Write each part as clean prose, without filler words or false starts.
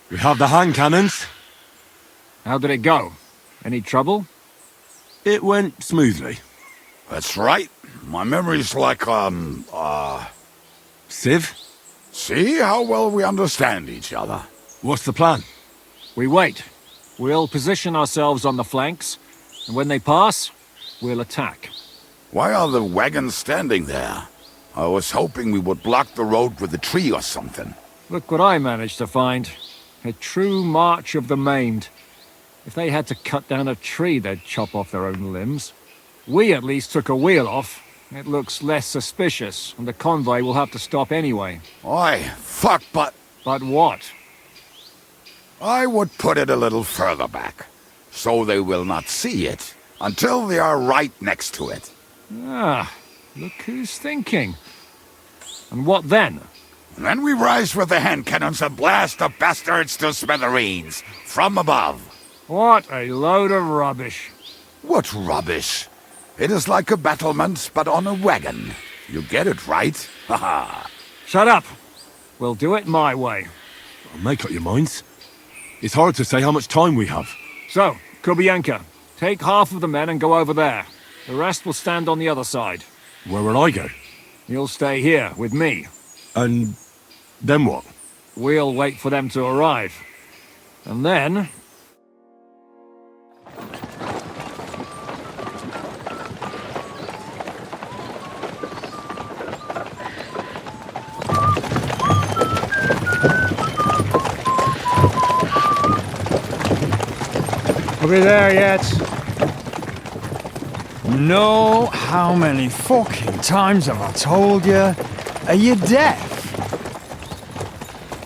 We have the hand cannons. How did it go? Any trouble? It went smoothly. That's right. My memory's like, Civ, See how well we understand each other. what's the plan? We wait. We'll position ourselves on the flanks, and when they pass, we'll attack. Why are the wagons standing there? I was hoping we would block the road with a tree or something. Look what I managed to find. A true march of the maimed. If they had to cut down a tree, they'd chop off their own limbs. We at least took a wheel off. It looks less suspicious, and the convoy will have to stop anyway. Oi, fuck, but But what? I would put it a little further back, so they will not see it until they are right next to it. Ah, look who's thinking. And what then? And then we rise with the hand cannons and blast the bastards to smithereens from above. What a load of rubbish. What rubbish! It is like a battlement, but on a wagon. You get it right? Haha. Shut up. We'll do it my way. Make up your minds. It's hard to say how much time we have. So, Kubienka, take half of the men and go over there. The rest will stand on the other side. Where will I go? You'll stay here with me. And then what? We'll wait for them to arrive. And then... Are we there yet? No, how many fucking times have I told you? Are you deaf?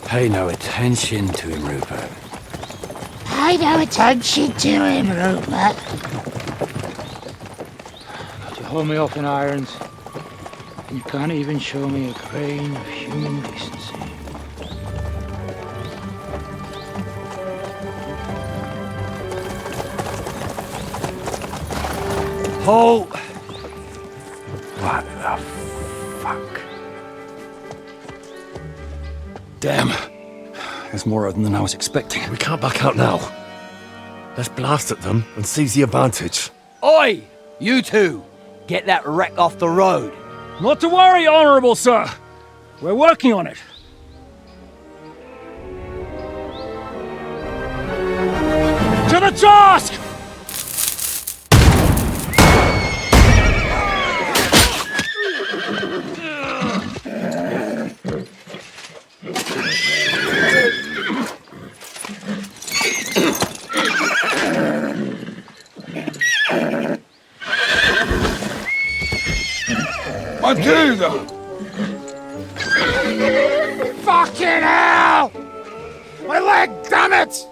Pay no attention to him, Rupert. Pay no attention to him, Rupert. You hold me up in irons, and you can't even show me a grain of human decency. Halt! What the fuck? Damn. There's more of them than I was expecting. We can't back out now. Let's blast at them and seize the advantage. Oi! You two! Get that wreck off the road. Not to worry, Honourable Sir. We're working on it. To the task! Matilda! Fucking hell! My leg, damn it!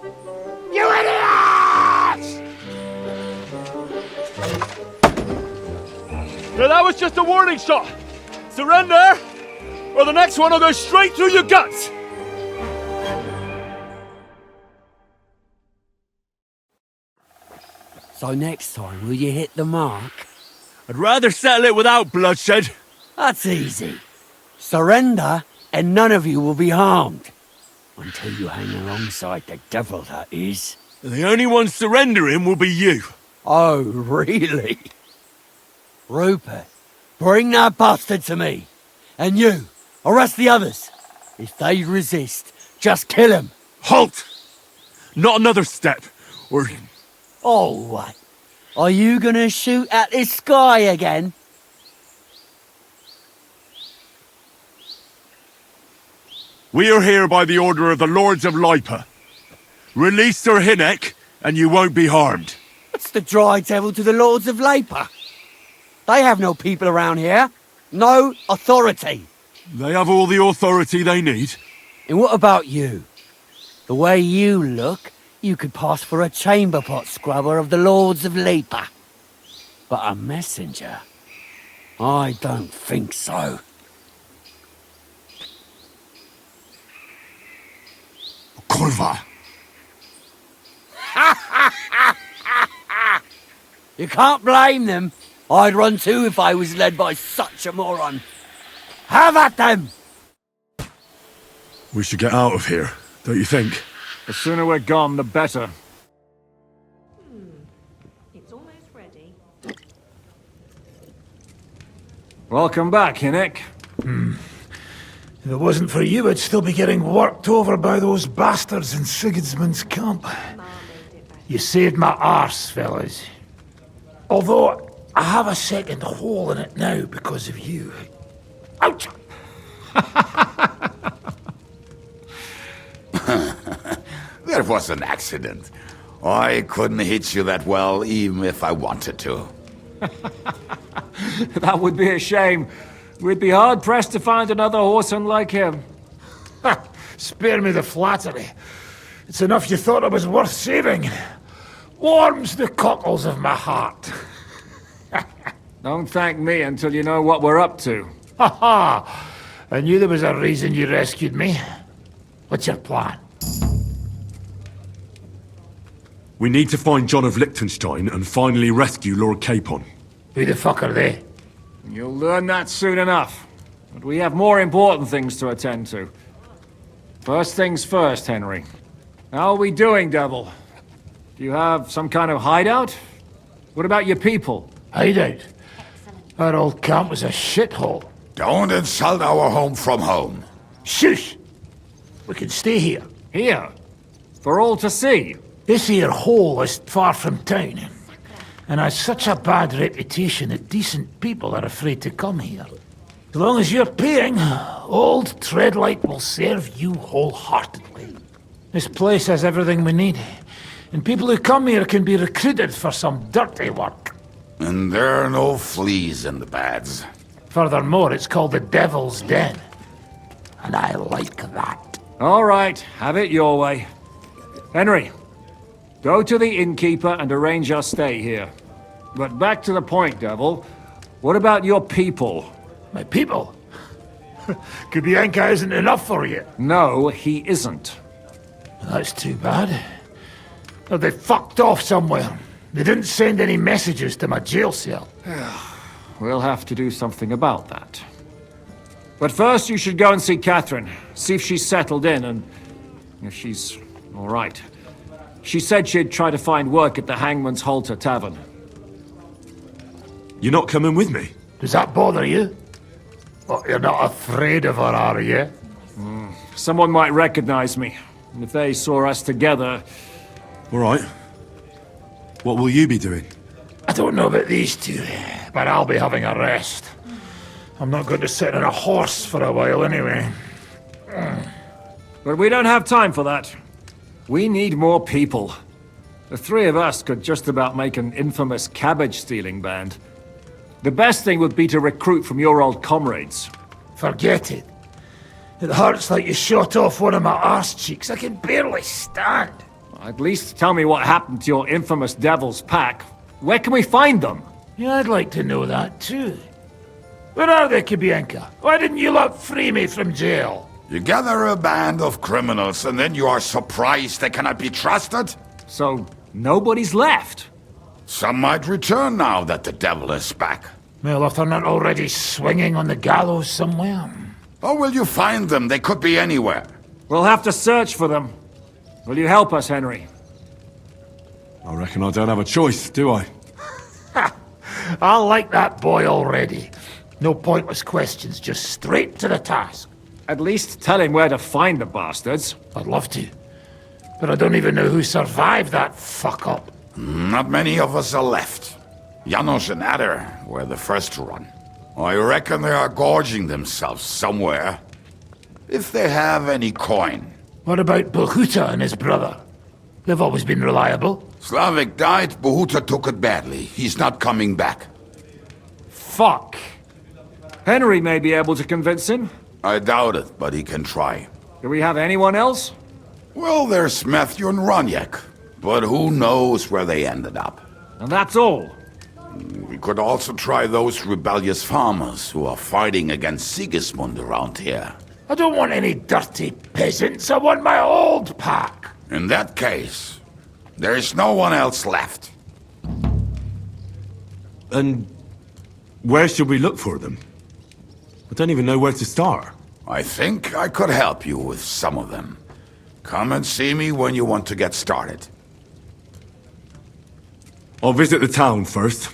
You idiots! Now that was just a warning shot. Surrender, or the next one will go straight through your guts. So next time, will you hit the mark? I'd rather settle it without bloodshed. That's easy. Surrender, and none of you will be harmed. Until you hang alongside the devil, that is. The only one surrendering will be you. Oh, really? Rupert, bring that bastard to me. And you, arrest the others. If they resist, just kill them. Halt! Not another step, or... Oh, what? Are you gonna shoot at this sky again? We are here by the order of the Lords of Lipa. Release Sir Hinnek, and you won't be harmed. What's the dry devil to the Lords of Labour? They have no people around here. No authority. They have all the authority they need. And what about you? The way you look, you could pass for a chamber pot scrubber of the Lords of Labour. But a messenger? I don't think so. Kurva! You can't blame them. I'd run too if I was led by such a moron. Have at them! We should get out of here, don't you think? The sooner we're gone, the better. It's almost ready. Welcome back, Hinnick. If it wasn't for you, I'd still be getting worked over by those bastards in Sigismund's camp. You saved my arse, fellas. Although, I have a second hole in it now because of you. Ouch! That was an accident. I couldn't hit you that well, even if I wanted to. That would be a shame. We'd be hard-pressed to find another horseman like him. Spare me the flattery. It's enough you thought it was worth saving. Warms the cockles of my heart. Don't thank me until you know what we're up to. Ha ha! I knew there was a reason you rescued me. What's your plan? We need to find John of Liechtenstein and finally rescue Lord Capon. Who the fuck are they? You'll learn that soon enough. But we have more important things to attend to. First things first, Henry. How are we doing, Devil? Do you have some kind of hideout? What about your people? Hideout? Our old camp was a shithole. Don't insult our home from home. Shush! We can stay here. Here? For all to see? This here hole is far from town, and has such a bad reputation that decent people are afraid to come here. As long as you're paying, old Treadlight will serve you wholeheartedly. This place has everything we need, and people who come here can be recruited for some dirty work. And there are no fleas in the beds. Furthermore, it's called the Devil's Den, and I like that. All right, have it your way. Henry, go to the innkeeper and arrange our stay here. But back to the point, Devil. What about your people? My people? Kubienka isn't enough for you. No, he isn't. That's too bad. Oh, they fucked off somewhere. They didn't send any messages to my jail cell. We'll have to do something about that. But first you should go and see Catherine. See if she's settled in and if she's all right. She said she'd try to find work at the Hangman's Halter Tavern. You're not coming with me? Does that bother you? Well, you're not afraid of her, are you? Someone might recognize me. And if they saw us together... All right. What will you be doing? I don't know about these two, but I'll be having a rest. I'm not going to sit on a horse for a while anyway. But we don't have time for that. We need more people. The three of us could just about make an infamous cabbage-stealing band. The best thing would be to recruit from your old comrades. Forget it. It hurts like you shot off one of my arse cheeks. I can barely stand. At least tell me what happened to your infamous Devil's Pack. Where can we find them? Yeah, I'd like to know that too. Where are they, Kubienka? Why didn't you lot free me from jail? You gather a band of criminals and then you are surprised they cannot be trusted? So, nobody's left? Some might return now that the devil is back. Well, if they're not already swinging on the gallows somewhere. How will you find them? They could be anywhere. We'll have to search for them. Will you help us, Henry? I reckon I don't have a choice, do I? I like that boy already. No pointless questions, just straight to the task. At least tell him where to find the bastards. I'd love to. But I don't even know who survived that fuck-up. Not many of us are left. Janos and Adder were the first to run. I reckon they are gorging themselves somewhere. If they have any coin. What about Bohuta and his brother? They've always been reliable. Slavik died, Bohuta took it badly. He's not coming back. Fuck. Henry may be able to convince him. I doubt it, but he can try. Do we have anyone else? Well, there's Matthew and Roniak, but who knows where they ended up. And that's all. We could also try those rebellious farmers who are fighting against Sigismund around here. I don't want any dirty peasants. I want my old pack. In that case, there is no one else left. And where should we look for them? I don't even know where to start. I think I could help you with some of them. Come and see me when you want to get started. I'll visit the town first.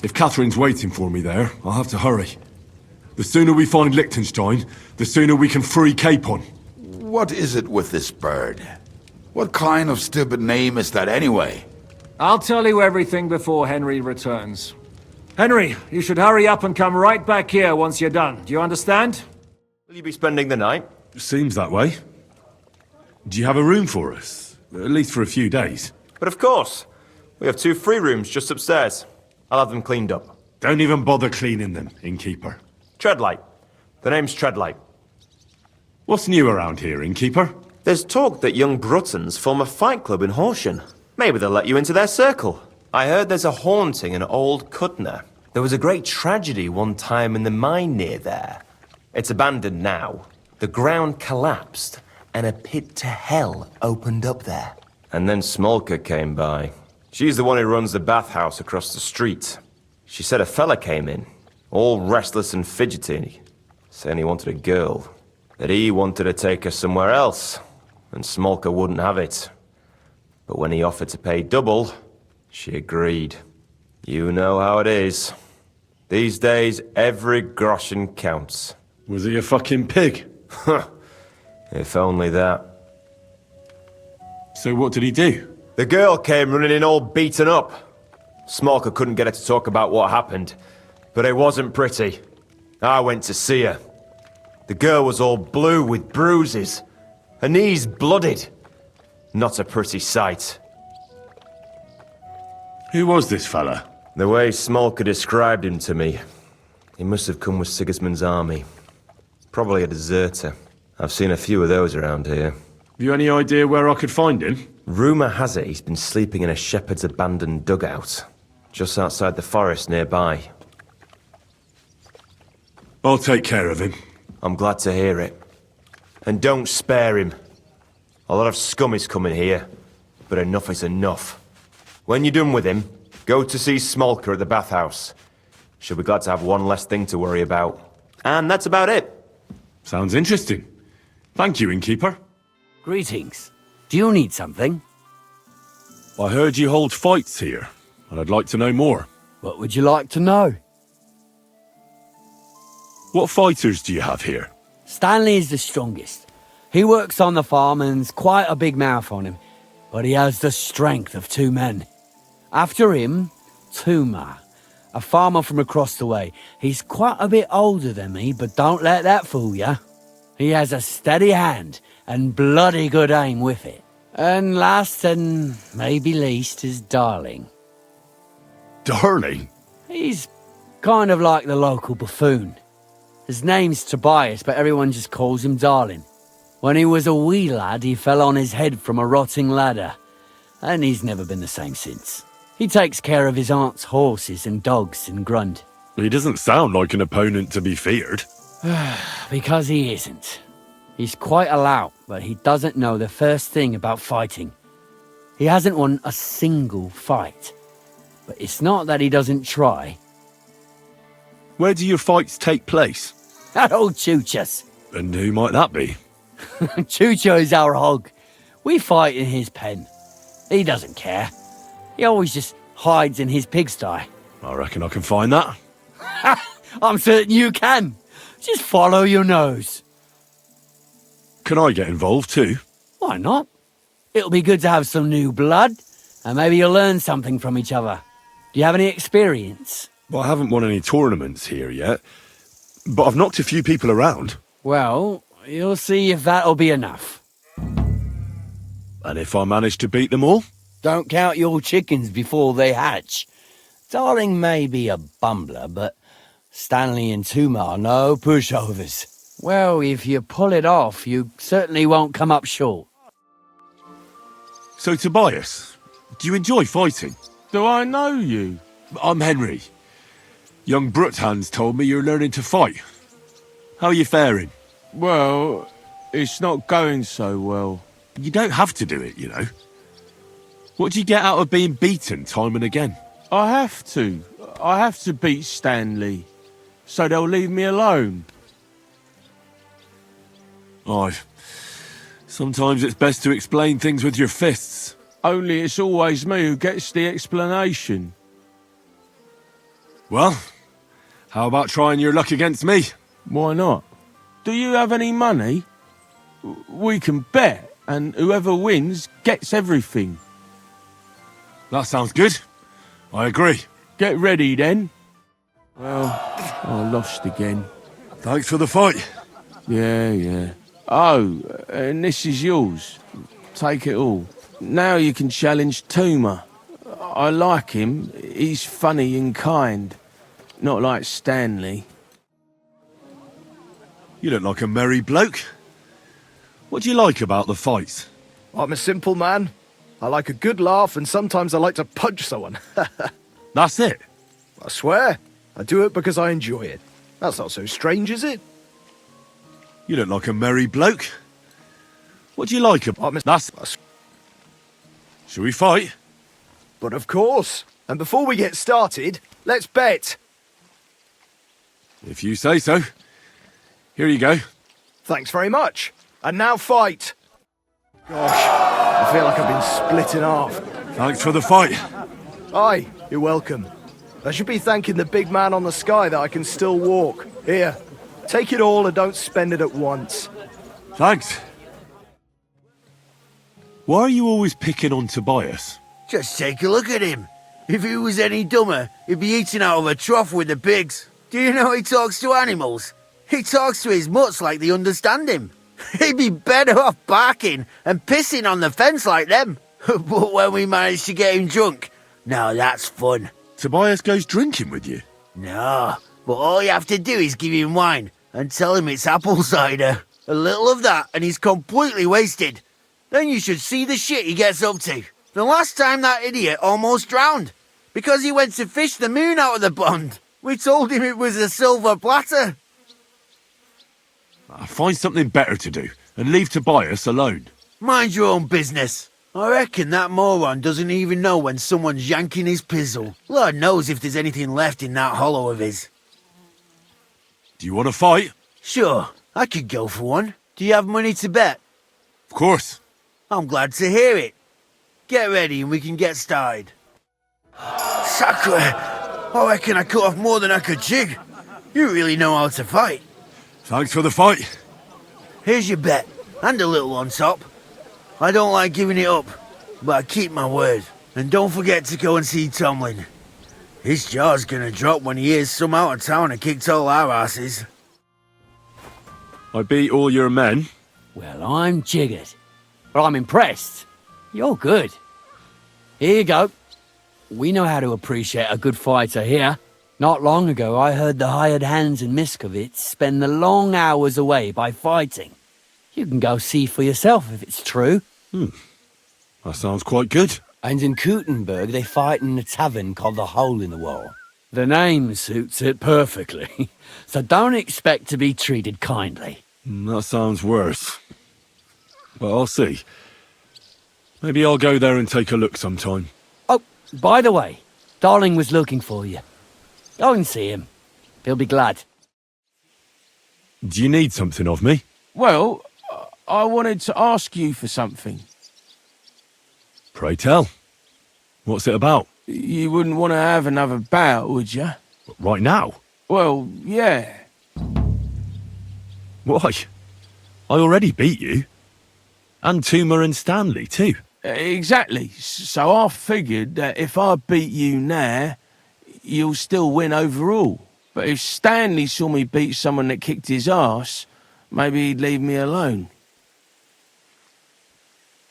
If Catherine's waiting for me there, I'll have to hurry. The sooner we find Liechtenstein, the sooner we can free Capon. What is it with this bird? What kind of stupid name is that anyway? I'll tell you everything before Henry returns. Henry, you should hurry up and come right back here once you're done. Do you understand? Will you be spending the night? Seems that way. Do you have a room for us? At least for a few days. But of course. We have 2 free rooms just upstairs. I'll have them cleaned up. Don't even bother cleaning them, innkeeper. Treadlight. The name's Treadlight. What's new around here, innkeeper? There's talk that young Bruttons form a fight club in Horsham. Maybe they'll let you into their circle. I heard there's a haunting in Old Cudner. There was a great tragedy one time in the mine near there. It's abandoned now. The ground collapsed, and a pit to hell opened up there. And then Smolka came by. She's the one who runs the bathhouse across the street. She said a fella came in, all restless and fidgety, saying he wanted a girl. That he wanted to take her somewhere else, and Smolka wouldn't have it. But when he offered to pay double, she agreed. You know how it is. These days, every groschen counts. Was he a fucking pig? If only that. So what did he do? The girl came running in all beaten up. Smolka couldn't get her to talk about what happened, but it wasn't pretty. I went to see her. The girl was all blue with bruises, her knees blooded. Not a pretty sight. Who was this fella? The way Smolka described him to me, he must have come with Sigismund's army. Probably a deserter. I've seen a few of those around here. Have you any idea where I could find him? Rumour has it he's been sleeping in a shepherd's abandoned dugout, just outside the forest nearby. I'll take care of him. I'm glad to hear it. And don't spare him. A lot of scum is coming here, but enough is enough. When you're done with him, go to see Smolka at the bathhouse. She'll be glad to have one less thing to worry about. And that's about it. Sounds interesting. Thank you, innkeeper. Greetings. Do you need something? I heard you hold fights here, and I'd like to know more. What would you like to know? What fighters do you have here? Stanley is the strongest. He works on the farm and's quite a big mouth on him, but he has the strength of 2 men. After him, Tuma, a farmer from across the way. He's quite a bit older than me, but don't let that fool ya. He has a steady hand and bloody good aim with it. And last and maybe least is Darling. Darling? He's kind of like the local buffoon. His name's Tobias, but everyone just calls him Darling. When he was a wee lad, he fell on his head from a rotting ladder, and he's never been the same since. He takes care of his aunt's horses and dogs in Grund. He doesn't sound like an opponent to be feared. Because he isn't. He's quite a lout, but he doesn't know the first thing about fighting. He hasn't won a single fight. But it's not that he doesn't try. Where do your fights take place? At old Chucha's. And who might that be? Chucho is our hog. We fight in his pen. He doesn't care. He always just hides in his pigsty. I reckon I can find that. I'm certain you can. Just follow your nose. Can I get involved too? Why not? It'll be good to have some new blood, and maybe you'll learn something from each other. Do you have any experience? Well, I haven't won any tournaments here yet, but I've knocked a few people around. Well, you'll see if that'll be enough. And if I manage to beat them all? Don't count your chickens before they hatch. Darling may be a bumbler, but Stanley and Tuma are no pushovers. Well, if you pull it off, you certainly won't come up short. So, Tobias, do you enjoy fighting? Do I know you? I'm Henry. Young Bruthans told me you're learning to fight. How are you faring? Well, it's not going so well. You don't have to do it, you know. What do you get out of being beaten time and again? I have to. I have to beat Stanley, so they'll leave me alone. I've Sometimes it's best to explain things with your fists. Only it's always me who gets the explanation. Well, how about trying your luck against me? Why not? Do you have any money? We can bet, and whoever wins gets everything. That sounds good. I agree. Get ready then. Well, I lost again. Thanks for the fight. Yeah. Oh, and this is yours. Take it all. Now you can challenge Tuma. I like him. He's funny and kind. Not like Stanley. You look like a merry bloke. What do you like about the fights? I'm a simple man. I like a good laugh, and sometimes I like to punch someone. That's it? I swear. I do it because I enjoy it. That's not so strange, is it? You look like a merry bloke. What do you like about... Shall we fight? But of course. And before we get started, let's bet. If you say so. Here you go. Thanks very much. And now fight. Gosh, I feel like I've been split in half. Thanks for the fight. Aye, you're welcome. I should be thanking the big man on the sky that I can still walk. Here, take it all and don't spend it at once. Thanks. Why are you always picking on Tobias? Just take a look at him. If he was any dumber, he'd be eating out of a trough with the pigs. Do you know he talks to animals? He talks to his mutts like they understand him. He'd be better off barking and pissing on the fence like them. But when we manage to get him drunk, now that's fun. Tobias goes drinking with you? No, but all you have to do is give him wine and tell him it's apple cider. A little of that and he's completely wasted. Then you should see the shit he gets up to. The last time that idiot almost drowned because he went to fish the moon out of the pond. We told him it was a silver platter. Find something better to do and leave Tobias alone. Mind your own business. I reckon that moron doesn't even know when someone's yanking his pizzle. Lord knows if there's anything left in that hollow of his. Do you want to fight? Sure, I could go for one. Do you have money to bet? Of course. I'm glad to hear it. Get ready and we can get started. Sacre! I reckon I cut off more than I could jig. You really know how to fight. Thanks for the fight. Here's your bet, and a little on top. I don't like giving it up, but I keep my word. And don't forget to go and see Tomlin. His jaw's gonna drop when he hears some out of town and kicked all our asses. I beat all your men. Well, I'm jiggered. But I'm impressed. You're good. Here you go. We know how to appreciate a good fighter here. Not long ago, I heard the hired hands in Miskovitz spend the long hours away by fighting. You can go see for yourself if it's true. That sounds quite good. And in Kuttenberg, they fight in a tavern called the Hole in the Wall. The name suits it perfectly, so don't expect to be treated kindly. That sounds worse. But I'll see. Maybe I'll go there and take a look sometime. Oh, by the way, Darling was looking for you. Go and see him. He'll be glad. Do you need something of me? Well, I wanted to ask you for something. Pray tell. What's it about? You wouldn't want to have another bout, would you? Right now? Well, yeah. Why? I already beat you. And Tuma and Stanley, too. Exactly. So I figured that if I beat you now, you'll still win overall. But if Stanley saw me beat someone that kicked his ass, maybe he'd leave me alone.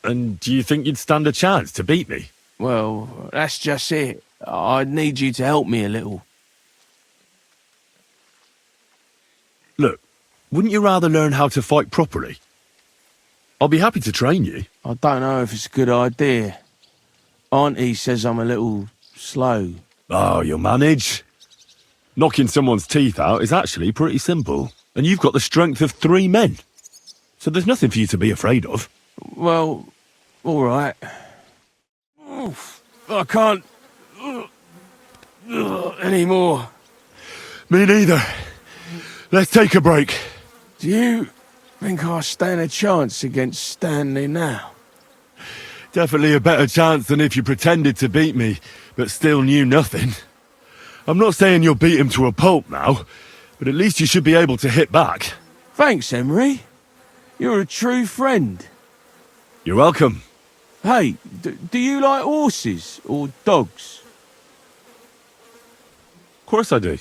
And do you think you'd stand a chance to beat me? Well, that's just it. I'd need you to help me a little. Look, wouldn't you rather learn how to fight properly? I'll be happy to train you. I don't know if it's a good idea. Auntie says I'm a little slow. Oh, you'll manage. Knocking someone's teeth out is actually pretty simple. And you've got the strength of 3 men. So there's nothing for you to be afraid of. Well, all right. Oof, I can't anymore. Me neither. Let's take a break. Do you Think I stand a chance against Stanley now? Definitely a better chance than if you pretended to beat me, but still knew nothing. I'm not saying you'll beat him to a pulp now, but at least you should be able to hit back. Thanks, Emery. You're a true friend. You're welcome. Hey, do you like horses or dogs? Of course I do.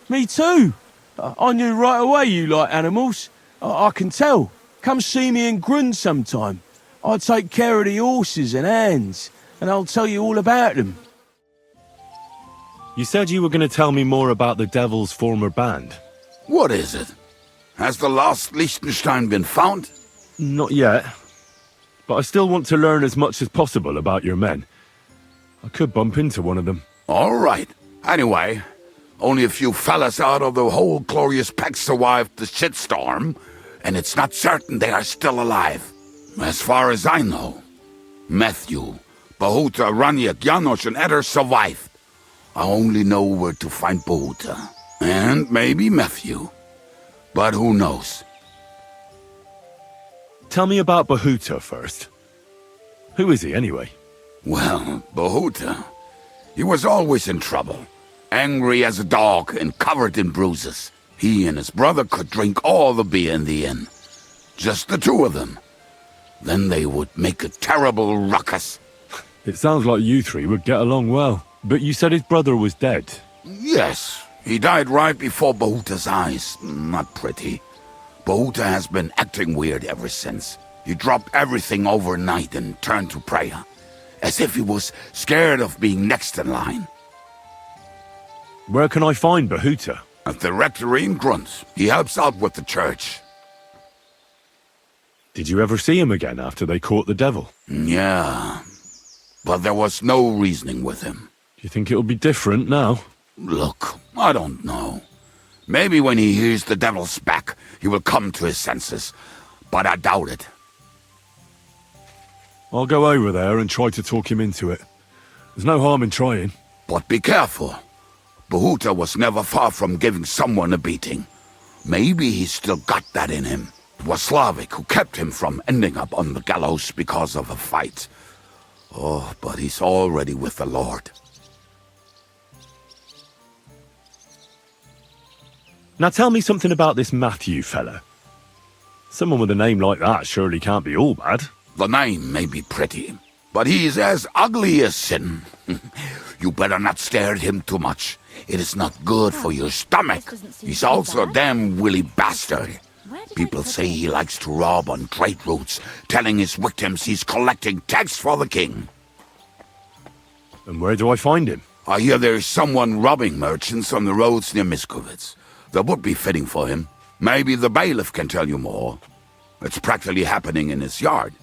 Me too. I knew right away you like animals. I can tell. Come see me in Grun sometime. I'll take care of the horses and hands, and I'll tell you all about them. You said you were going to tell me more about the Devil's former band. What is it? Has the lost Liechtenstein been found? Not yet. But I still want to learn as much as possible about your men. I could bump into one of them. All right. Anyway, only a few fellas out of the whole glorious pack survived the shitstorm, and it's not certain they are still alive. As far as I know, Matthew, Bahuta, Raniak, Janos, and Eder survived. I only know where to find Bahuta. And maybe Matthew. But who knows? Tell me about Bahuta first. Who is he, anyway? Well, Bahuta, he was always in trouble. Angry as a dog and covered in bruises. He and his brother could drink all the beer in the inn. Just the two of them. Then they would make a terrible ruckus. It sounds like you three would get along well. But you said his brother was dead. Yes, he died right before Bahuta's eyes. Not pretty. Bahuta has been acting weird ever since. He dropped everything overnight and turned to prayer. As if he was scared of being next in line. Where can I find Bahuta? At the rectory in Grunt. He helps out with the church. Did you ever see him again after they caught the devil? Yeah. But there was no reasoning with him. Do you think it'll be different now? Look, I don't know. Maybe when he hears the devil's back, he will come to his senses. But I doubt it. I'll go over there and try to talk him into it. There's no harm in trying. But be careful. Bahuta was never far from giving someone a beating. Maybe he's still got that in him. It was Slavik who kept him from ending up on the gallows because of a fight. Oh, but he's already with the Lord. Now tell me something about this Matthew fella. Someone with a name like that surely can't be all bad. The name may be pretty, but he's as ugly as sin. You better not stare at him too much. It is not good for your stomach. He's also a damn willy bastard. People say he likes to rob on trade routes, telling his victims he's collecting tax for the king. And where do I find him? I hear there's someone robbing merchants on the roads near Miskovitz. That would be fitting for him. Maybe the bailiff can tell you more. It's practically happening in his yard.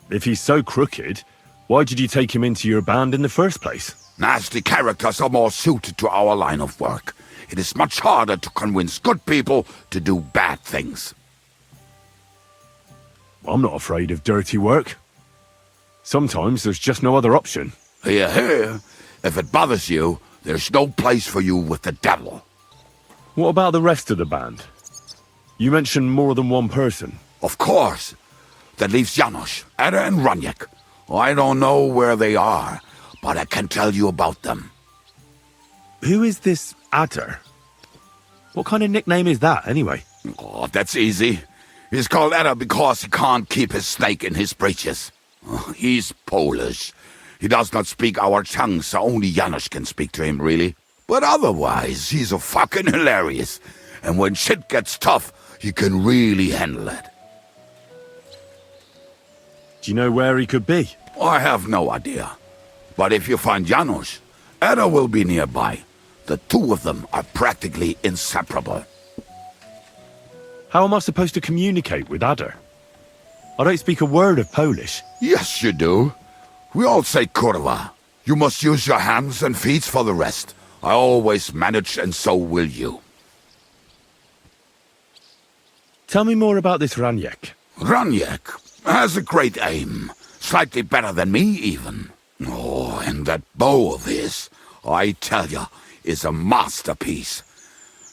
If he's so crooked, why did you take him into your band in the first place? Nasty characters are more suited to our line of work. It is much harder to convince good people to do bad things. I'm not afraid of dirty work. Sometimes there's just no other option. Hear, hear. If it bothers you, there's no place for you with the devil. What about the rest of the band? You mentioned more than one person. Of course. That leaves Janos, Eder and Raniak. I don't know where they are, but I can tell you about them. Who is this Adder? What kind of nickname is that, anyway? Oh, that's easy. He's called Eder because he can't keep his snake in his breeches. He's Polish. He does not speak our tongue, so only Janos can speak to him, really. But otherwise, he's a fucking hilarious. And when shit gets tough, he can really handle it. Do you know where he could be? I have no idea. But if you find Janos, Eder will be nearby. The two of them are practically inseparable. How am I supposed to communicate with Adder? I don't speak a word of Polish. Yes, you do. We all say kurwa. You must use your hands and feet for the rest. I always manage, and so will you. Tell me more about this Raniak. Raniak has a great aim. Slightly better than me, even. Oh, and that bow of his, I tell ya, is a masterpiece.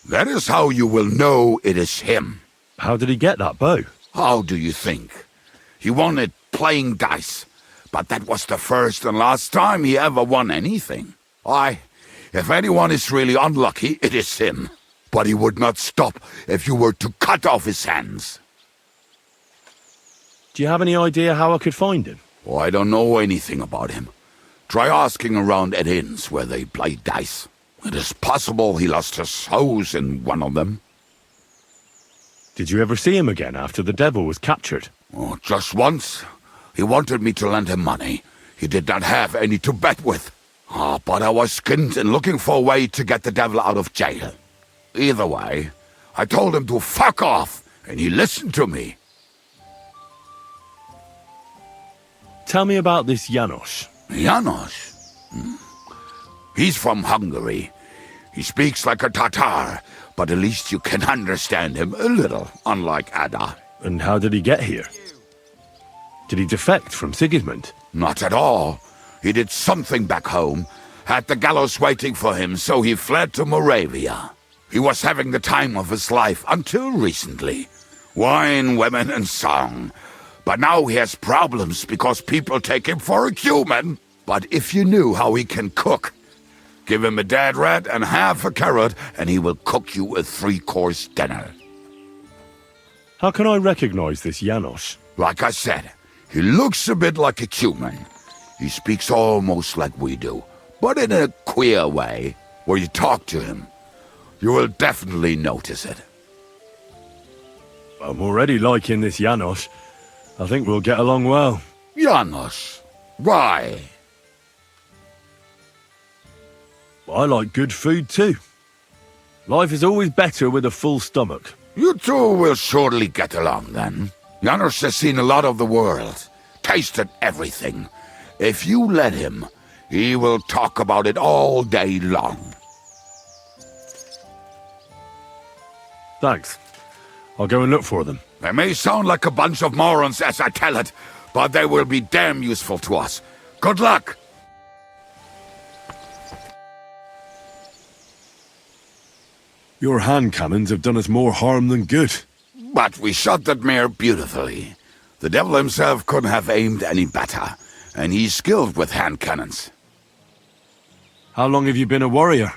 That is how you will know it is him. How did he get that bow? How do you think? He won it playing dice, but that was the first and last time he ever won anything. If anyone is really unlucky, it is him. But he would not stop if you were to cut off his hands. Do you have any idea how I could find him? Oh, I don't know anything about him. Try asking around at inns where they play dice. It is possible he lost his hose in one of them. Did you ever see him again after the devil was captured? Oh, just once. He wanted me to lend him money. He did not have any to bet with. But I was skinned and looking for a way to get the devil out of jail. Either way, I told him to fuck off, and he listened to me. Tell me about this Janos. Janos? He's from Hungary. He speaks like a Tatar, but at least you can understand him a little, unlike Ada. And how did he get here? Did he defect from Sigismund? Not at all. He did something back home, had the gallows waiting for him, so he fled to Moravia. He was having the time of his life until recently. Wine, women, and song. But now he has problems because people take him for a human. But if you knew how he can cook, give him a dead rat and half a carrot, and he will cook you a 3-course dinner. How can I recognize this Janos? Like I said, he looks a bit like a human. He speaks almost like we do, but in a queer way, where you talk to him. You will definitely notice it. I'm already liking this Janos. I think we'll get along well. Janos? Why? I like good food too. Life is always better with a full stomach. You two will surely get along then. Janos has seen a lot of the world, tasted everything. If you let him, he will talk about it all day long. Thanks. I'll go and look for them. They may sound like a bunch of morons as I tell it, but they will be damn useful to us. Good luck! Your hand cannons have done us more harm than good. But we shot that mare beautifully. The devil himself couldn't have aimed any better, and he's skilled with hand cannons. How long have you been a warrior?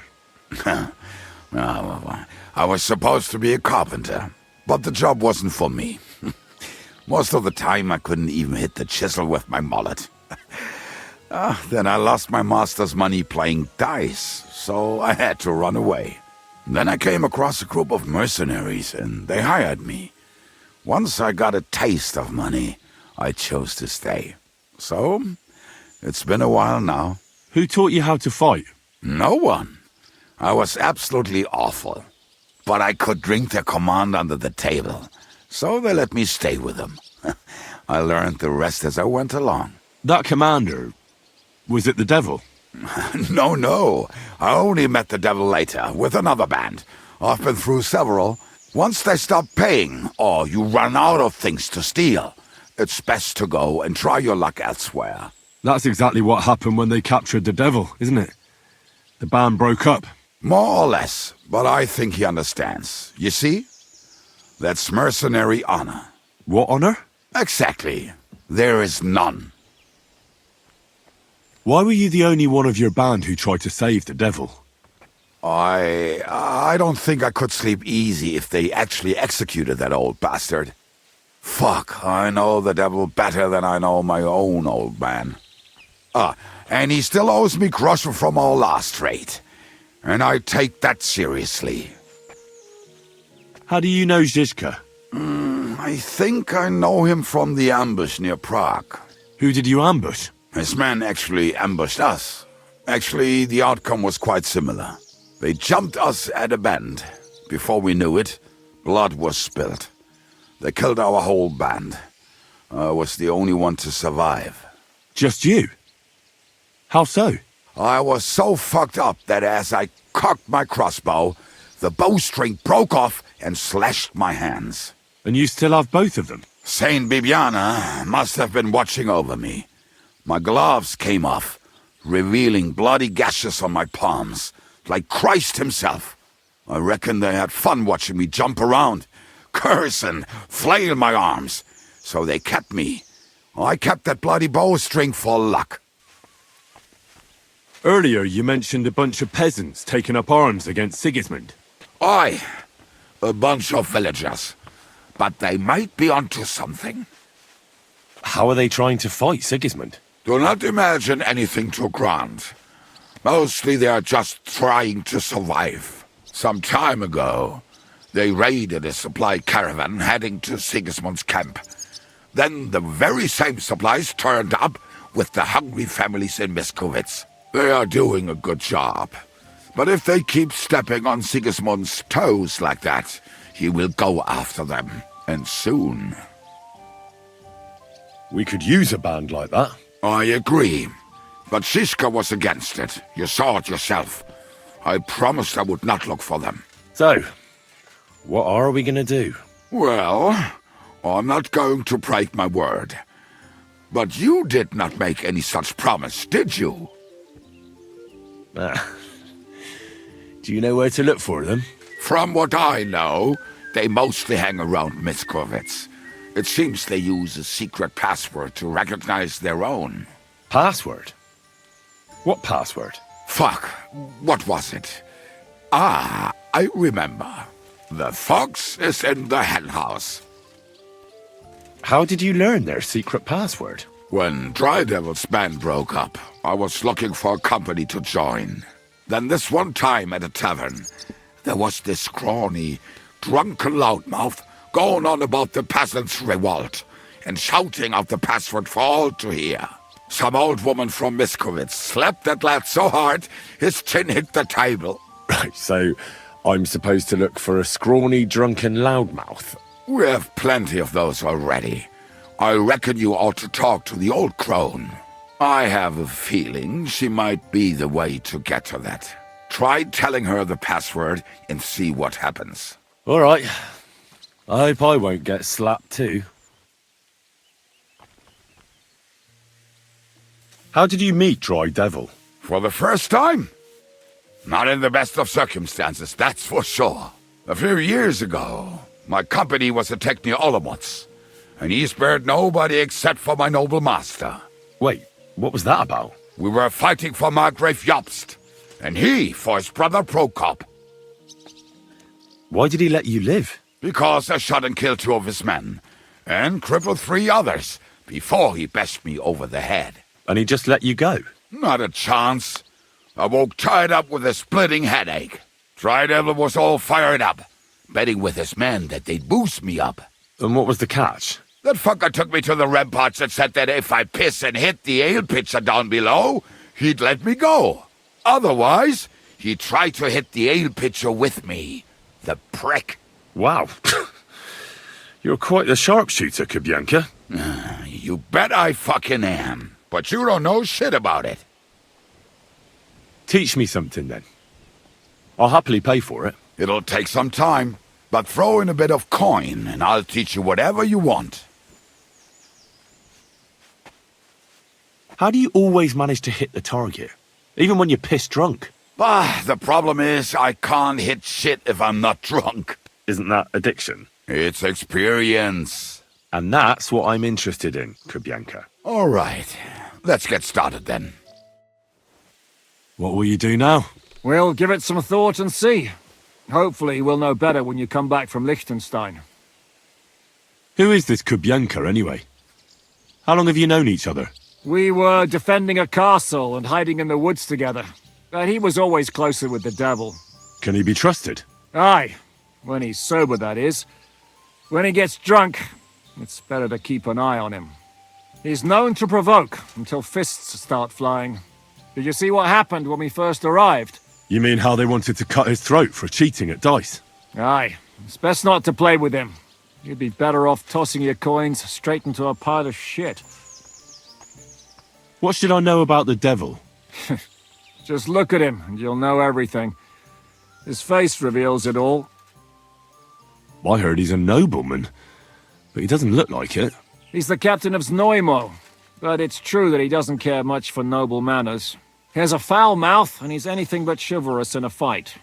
I was supposed to be a carpenter, but the job wasn't for me. Most of the time I couldn't even hit the chisel with my mallet. Then I lost my master's money playing dice, so I had to run away. Then I came across a group of mercenaries, and they hired me. Once I got a taste of money, I chose to stay. So, it's been a while now. Who taught you how to fight? No one. I was absolutely awful. But I could drink their command under the table, so they let me stay with them. I learned the rest as I went along. That commander, was it the devil? No. I only met the devil later, with another band. I've been through several. Once they stop paying, or you run out of things to steal, it's best to go and try your luck elsewhere. That's exactly what happened when they captured the devil, isn't it? The band broke up. More or less, but I think he understands. You see? That's mercenary honor. What honor? Exactly. There is none. Why were you the only one of your band who tried to save the devil? I don't think I could sleep easy if they actually executed that old bastard. Fuck, I know the devil better than I know my own old man. And he still owes me groschen from our last trade. And I take that seriously. How do you know Zizka? I think I know him from the ambush near Prague. Who did you ambush? His men actually ambushed us. Actually, the outcome was quite similar. They jumped us at a bend. Before we knew it, blood was spilled. They killed our whole band. I was the only one to survive. Just you? How so? I was so fucked up that as I cocked my crossbow, the bowstring broke off and slashed my hands. And you still have both of them? Saint Bibiana must have been watching over me. My gloves came off, revealing bloody gashes on my palms, like Christ himself. I reckon they had fun watching me jump around, curse and flail my arms. So they kept me. I kept that bloody bowstring for luck. Earlier you mentioned a bunch of peasants taking up arms against Sigismund. Aye, a bunch of villagers. But they might be onto something. How are they trying to fight Sigismund? Do not imagine anything too grand. Mostly they are just trying to survive. Some time ago, they raided a supply caravan heading to Sigismund's camp. Then the very same supplies turned up with the hungry families in Miskovitz. They are doing a good job. But if they keep stepping on Sigismund's toes like that, he will go after them, and soon. We could use a band like that. I agree. But Shiska was against it. You saw it yourself. I promised I would not look for them. So, what are we gonna do? Well, I'm not going to break my word. But you did not make any such promise, did you? Do you know where to look for them? From what I know, they mostly hang around Miskovitz. It seems they use a secret password to recognize their own. Password? What password? Fuck, what was it? Ah, I remember. The fox is in the henhouse. How did you learn their secret password? When Dry Devil's band broke up, I was looking for a company to join. Then this one time at a tavern, there was this scrawny, drunken loudmouth going on about the peasants' revolt and shouting out the password for all to hear. Some old woman from Miskovitz slapped that lad so hard his chin hit the table. Right, so I'm supposed to look for a scrawny, drunken loudmouth. We have plenty of those already. I reckon you ought to talk to the old crone. I have a feeling she might be the way to get to that. Try telling her the password and see what happens. All right. I hope I won't get slapped too. How did you meet Dry Devil? For the first time? Not in the best of circumstances, that's for sure. A few years ago, my company was attacked near Olomouc, and he spared nobody except for my noble master. Wait, what was that about? We were fighting for Margrave Jobst, and he for his brother Prokop. Why did he let you live? Because I shot and killed 2 of his men, and crippled 3 others, before he bashed me over the head. And he just let you go? Not a chance. I woke tied up with a splitting headache. Dry Devil was all fired up, betting with his men that they'd boost me up. And what was the catch? That fucker took me to the ramparts and said that if I piss and hit the ale pitcher down below, he'd let me go. Otherwise, he'd try to hit the ale pitcher with me. The prick. Wow. You're quite the sharpshooter, Kubyanka. You bet I fucking am. But you don't know shit about it. Teach me something, then. I'll happily pay for it. It'll take some time, but throw in a bit of coin and I'll teach you whatever you want. How do you always manage to hit the target? Even when you're pissed drunk? Bah, the problem is I can't hit shit if I'm not drunk. Isn't that addiction? It's experience. And that's what I'm interested in, Kubyanka. All right. Let's get started then. What will you do now? We'll give it some thought and see. Hopefully we'll know better when you come back from Liechtenstein. Who is this Kubyanka, anyway? How long have you known each other? We were defending a castle and hiding in the woods together. But he was always closer with the devil. Can he be trusted? Aye. When he's sober, that is. When he gets drunk, it's better to keep an eye on him. He's known to provoke until fists start flying. Did you see what happened when we first arrived? You mean how they wanted to cut his throat for cheating at dice? Aye. It's best not to play with him. You'd be better off tossing your coins straight into a pile of shit. What should I know about the devil? Just look at him and you'll know everything. His face reveals it all. I heard he's a nobleman, but he doesn't look like it. He's the captain of Znojmo, but it's true that he doesn't care much for noble manners. He has a foul mouth, and he's anything but chivalrous in a fight.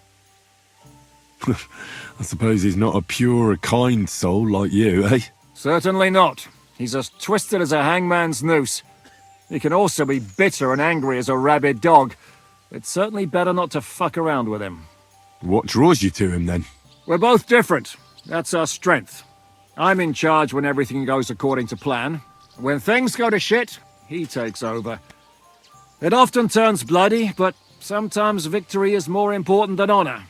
I suppose he's not a pure, kind soul like you, eh? Certainly not. He's as twisted as a hangman's noose. He can also be bitter and angry as a rabid dog. It's certainly better not to fuck around with him. What draws you to him, then? We're both different. That's our strength. I'm in charge when everything goes according to plan. When things go to shit, he takes over. It often turns bloody, but sometimes victory is more important than honor.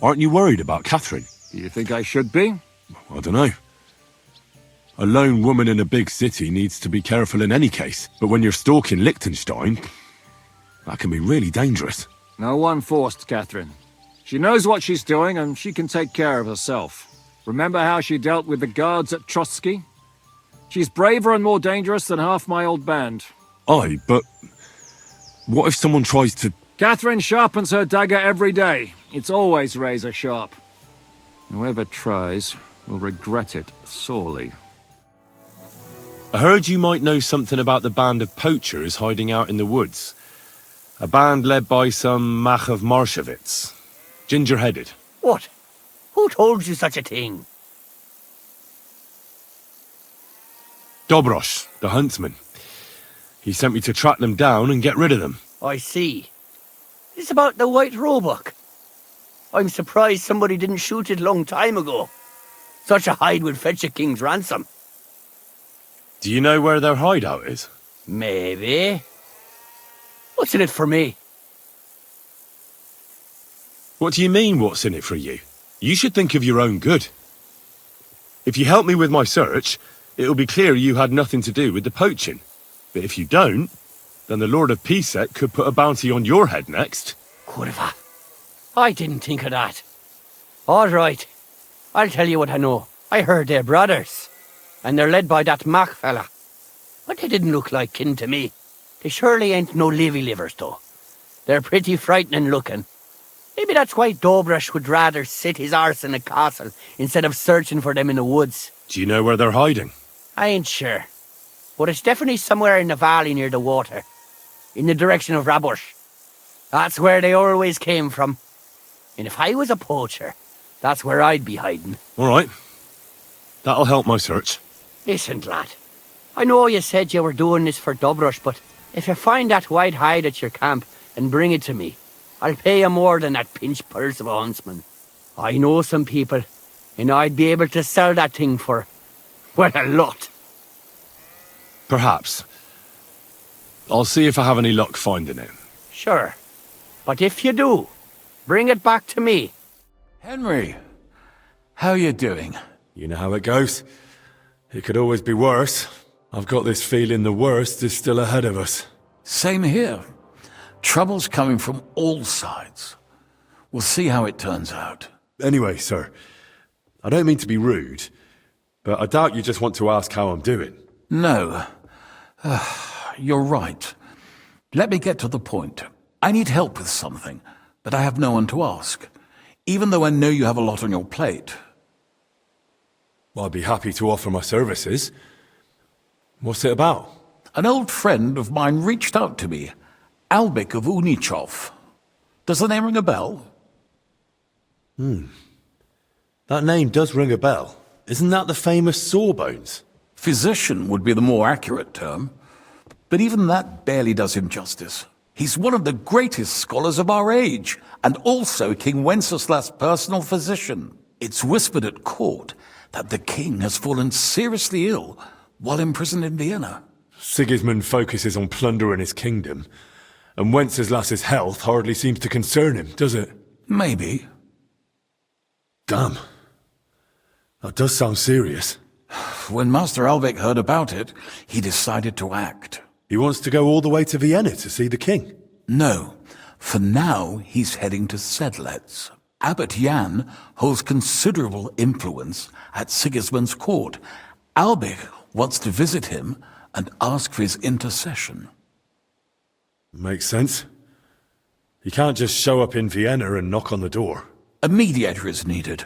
Aren't you worried about Catherine? Do you think I should be? I don't know. A lone woman in a big city needs to be careful in any case. But when you're stalking Liechtenstein, that can be really dangerous. No one forced Catherine. She knows what she's doing, and she can take care of herself. Remember how she dealt with the guards at Trotsky? She's braver and more dangerous than half my old band. Aye, but what if someone tries to... Catherine sharpens her dagger every day. It's always razor sharp. Whoever tries will regret it sorely. I heard you might know something about the band of poachers hiding out in the woods. A band led by some Mach of Marshowitz. Ginger-headed. What? Who told you such a thing? Dobrosh, the huntsman. He sent me to track them down and get rid of them. I see. It's about the White Roebuck. I'm surprised somebody didn't shoot it long time ago. Such a hide would fetch a king's ransom. Do you know where their hideout is? Maybe. What's in it for me? What do you mean, what's in it for you? You should think of your own good. If you help me with my search, it'll be clear you had nothing to do with the poaching. But if you don't, then the Lord of Pisek could put a bounty on your head next. Kurva. I didn't think of that. All right. I'll tell you what I know. I heard they're brothers. And they're led by that Mach fella. But they didn't look like kin to me. They surely ain't no livers, though. They're pretty frightening looking. Maybe that's why Dobrosh would rather sit his arse in a castle instead of searching for them in the woods. Do you know where they're hiding? I ain't sure. But it's definitely somewhere in the valley near the water. In the direction of Rabush. That's where they always came from. And if I was a poacher, that's where I'd be hiding. All right. That'll help my search. Listen, lad. I know you said you were doing this for Dobrosh, but if you find that white hide at your camp and bring it to me, I'll pay you more than that pinch purse of a huntsman. I know some people, and I'd be able to sell that thing for, well, a lot. Perhaps. I'll see if I have any luck finding it. Sure. But if you do, bring it back to me. Henry, how you doing? You know how it goes. It could always be worse. I've got this feeling the worst is still ahead of us. Same here. Trouble's coming from all sides. We'll see how it turns out. Anyway, sir, I don't mean to be rude, but I doubt you just want to ask how I'm doing. No. You're right. Let me get to the point. I need help with something, but I have no one to ask, even though I know you have a lot on your plate. Well, I'd be happy to offer my services. What's it about? An old friend of mine reached out to me, Albik of Unichov. Does the name ring a bell? That name does ring a bell. Isn't that the famous Sawbones? Physician would be the more accurate term, but even that barely does him justice. He's one of the greatest scholars of our age, and also King Wenceslas' personal physician. It's whispered at court that the king has fallen seriously ill while imprisoned in Vienna. Sigismund focuses on plundering his kingdom, and Wenceslas's health hardly seems to concern him, does it? Maybe. Damn. That does sound serious. When Master Albik heard about it, he decided to act. He wants to go all the way to Vienna to see the king? No. For now, he's heading to Sedlec. Abbot Jan holds considerable influence at Sigismund's court. Albik wants to visit him and ask for his intercession. Makes sense. He can't just show up in Vienna and knock on the door. A mediator is needed.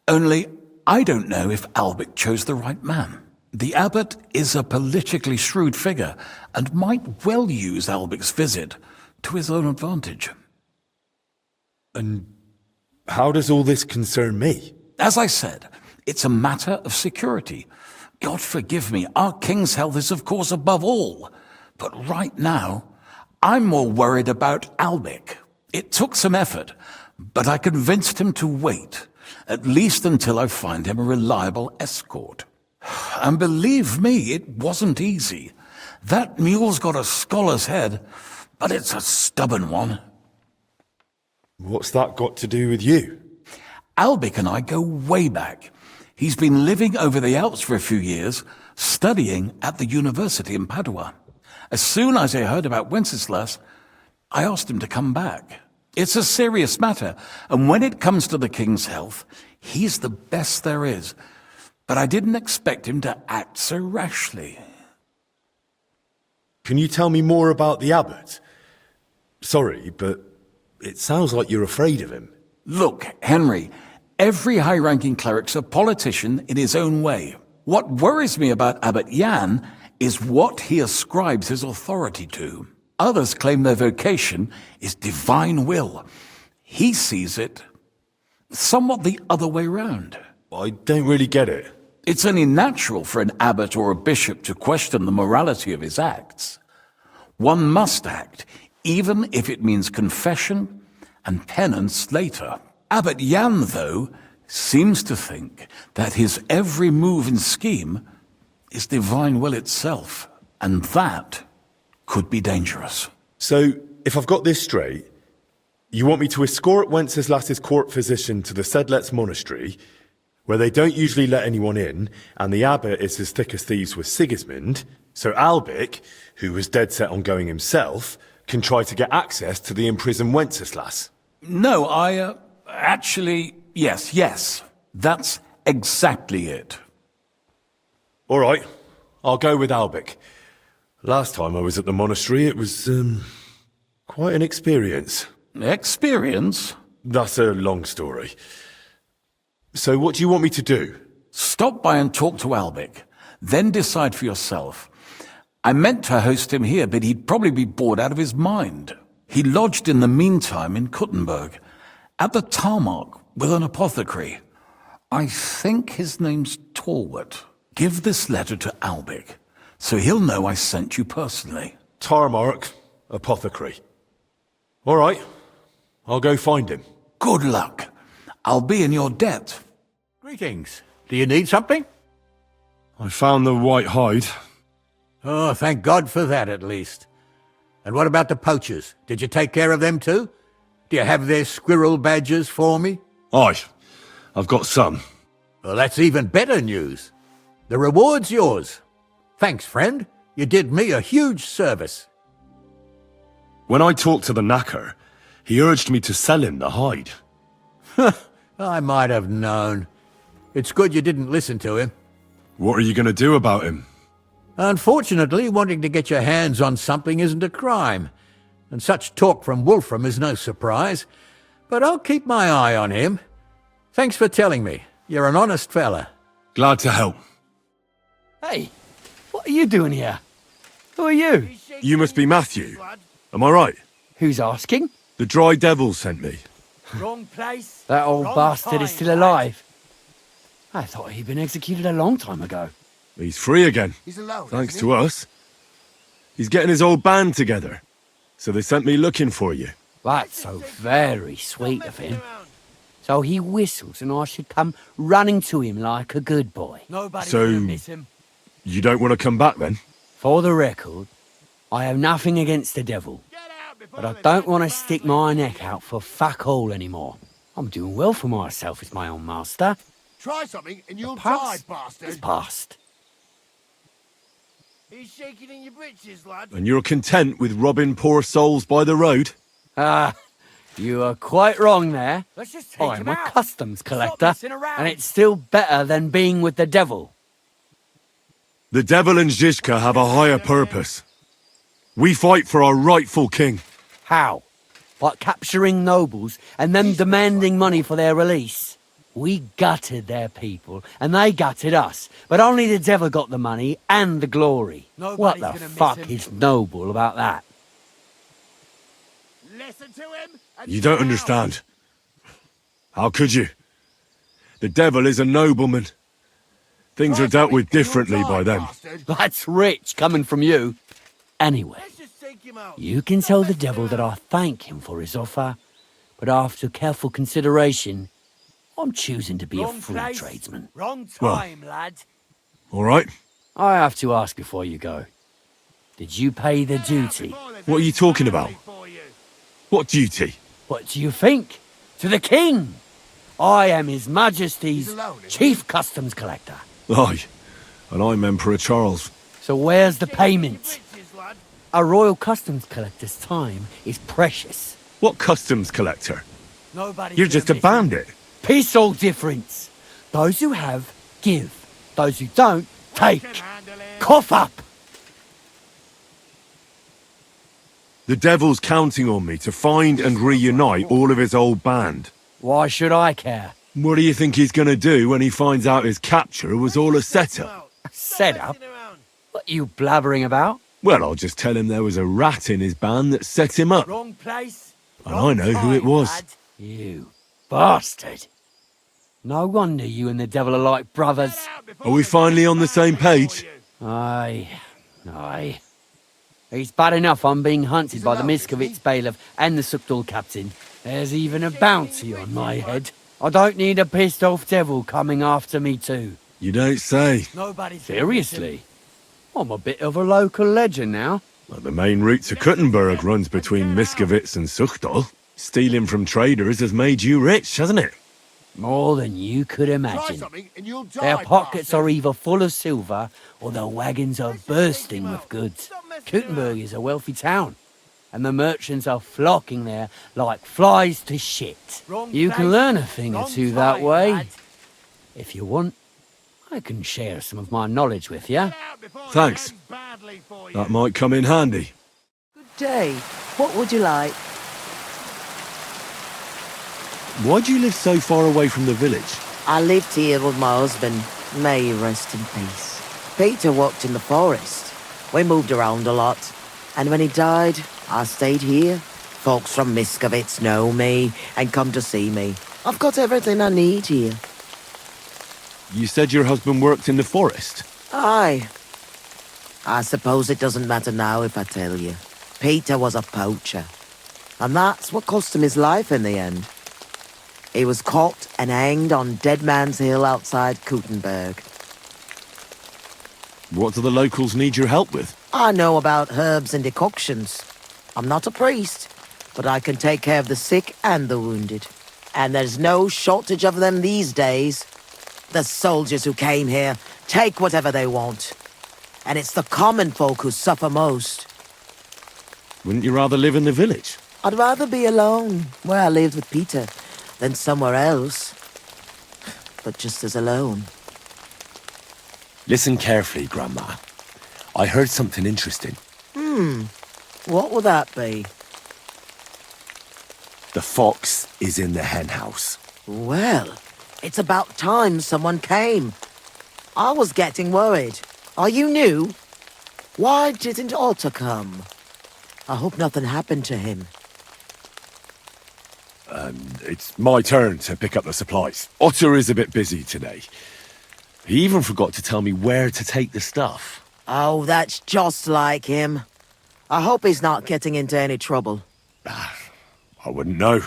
Only, I don't know if Albik chose the right man. The abbot is a politically shrewd figure and might well use Albik's visit to his own advantage. And How does all this concern me? As I said, it's a matter of security. God forgive me, our king's health is of course above all. But right now, I'm more worried about Albic. It took some effort, but I convinced him to wait, at least until I find him a reliable escort. And believe me, it wasn't easy. That mule's got a scholar's head, but it's a stubborn one. What's that got to do with you? Albic and I go way back. He's been living over the Alps for a few years, studying at the university in Padua. As soon as I heard about Wenceslas, I asked him to come back. It's a serious matter, and when it comes to the king's health, he's the best there is. But I didn't expect him to act so rashly. Can you tell me more about the abbot? Sorry, but it sounds like you're afraid of him. Look, Henry, every high-ranking cleric's a politician in his own way. What worries me about Abbot Jan is what he ascribes his authority to. Others claim their vocation is divine will. He sees it somewhat the other way round. I don't really get it. It's only natural for an abbot or a bishop to question the morality of his acts. One must act, even if it means confession and penance later. Abbot Jan, though, seems to think that his every move and scheme is divine will itself, and that could be dangerous. So, if I've got this straight, you want me to escort Wenceslas's court physician to the Sedlets monastery, where they don't usually let anyone in, and the abbot is as thick as thieves with Sigismund, so Albic, who was dead set on going himself, can try to get access to the imprisoned Wenceslas? No, actually, yes. That's exactly it. All right, I'll go with Albic. Last time I was at the monastery, it was, quite an experience. Experience? That's a long story. So what do you want me to do? Stop by and talk to Albic, then decide for yourself. I meant to host him here, but he'd probably be bored out of his mind. He lodged in the meantime in Kuttenberg, at the tarmac with an apothecary. I think his name's Torwart. Give this letter to Albic, so he'll know I sent you personally. Tarmac, apothecary. All right, I'll go find him. Good luck. I'll be in your debt. Greetings. Do you need something? I found the white hide. Oh, thank God for that, at least. And what about the poachers? Did you take care of them too? Do you have their squirrel badges for me? Aye, I've got some. Well, that's even better news. The reward's yours. Thanks, friend. You did me a huge service. When I talked to the knacker, he urged me to sell him the hide. I might have known. It's good you didn't listen to him. What are you going to do about him? Unfortunately, wanting to get your hands on something isn't a crime, and such talk from Wolfram is no surprise. But I'll keep my eye on him. Thanks for telling me. You're an honest fella. Glad to help. Hey, what are you doing here? Who are you? You must be Matthew. Am I right? Who's asking? The Dry Devil sent me. Wrong place. That old bastard is still alive. I thought he'd been executed a long time ago. He's free again. He's alone. Thanks to us. He's getting his old band together. So they sent me looking for you. That's so very sweet of him. So he whistles and I should come running to him like a good boy. Nobody's gonna miss him. You don't want to come back then? For the record, I have nothing against the devil. But I don't want to stick my neck out for fuck all anymore. I'm doing well for myself as my own master. Try something and you'll die, die, bastard. It's past. He's shaking in your britches, lad. And you're content with robbing poor souls by the road? You are quite wrong there. Let's just take I'm a customs collector, and it's still better than being with the devil. The devil and Zizka have a higher purpose. We fight for our rightful king. How? By capturing nobles and then demanding money for their release? We gutted their people, and they gutted us. But only the devil got the money and the glory. What the fuck is noble about that? Listen to him. You don't understand. How could you? The devil is a nobleman. Things are dealt with differently by them. That's rich coming from you. Anyway, you can tell the devil that I thank him for his offer, but after careful consideration, I'm choosing to be a free tradesman. Wrong time, lad. All right. I have to ask before you go. Did you pay the duty? What are you talking about? What duty? What do you think? To the king! I am His Majesty's Chief Customs Collector. Aye, and I'm Emperor Charles. So where's the payment? A royal customs collector's time is precious. What customs collector? Nobody. You're just a bandit. Peace all difference. Those who have, give. Those who don't, take. Cough up! The devil's counting on me to find and reunite all of his old band. Why should I care? What do you think he's gonna do when he finds out his capture was all a setup? Setup? What are you blabbering about? Well, I'll just tell him there was a rat in his band that set him up. Wrong place. And I know who it was. Lad. You bastard. No wonder you and the devil are like brothers. Are we finally on the same page? Aye. It's bad enough I'm being hunted by the Miskovitz bailiff and the Sukdal captain. There's even a bounty on my head. I don't need a pissed off devil coming after me too. You don't say. Seriously? I'm a bit of a local legend now. Well, the main route to Kuttenberg runs between Miskovitz and Suchdal. Stealing from traders has made you rich, hasn't it? More than you could imagine. Their pockets are either full of silver or their wagons are bursting with goods. Kuttenberg is a wealthy town, and the merchants are flocking there like flies to shit. You can learn a thing or two that way. If you want, I can share some of my knowledge with you. Thanks. That might come in handy. Good day. What would you like? Why do you live so far away from the village? I lived here with my husband. May he rest in peace. Peter worked in the forest. We moved around a lot. And when he died, I stayed here. Folks from Miskovitz know me and come to see me. I've got everything I need here. You said your husband worked in the forest? Aye. I suppose it doesn't matter now if I tell you. Peter was a poacher. And that's what cost him his life in the end. He was caught and hanged on Dead Man's Hill outside Kuttenberg. What do the locals need your help with? I know about herbs and decoctions. I'm not a priest, but I can take care of the sick and the wounded. And there's no shortage of them these days. The soldiers who came here take whatever they want. And it's the common folk who suffer most. Wouldn't you rather live in the village? I'd rather be alone, where I lived with Peter, than somewhere else. But just as alone. Listen carefully, Grandma. I heard something interesting. What would that be? The fox is in the hen house. Well, it's about time someone came. I was getting worried. Are you new? Why didn't Otto come? I hope nothing happened to him. It's my turn to pick up the supplies. Otter is a bit busy today. He even forgot to tell me where to take the stuff. Oh, that's just like him. I hope he's not getting into any trouble. I wouldn't know.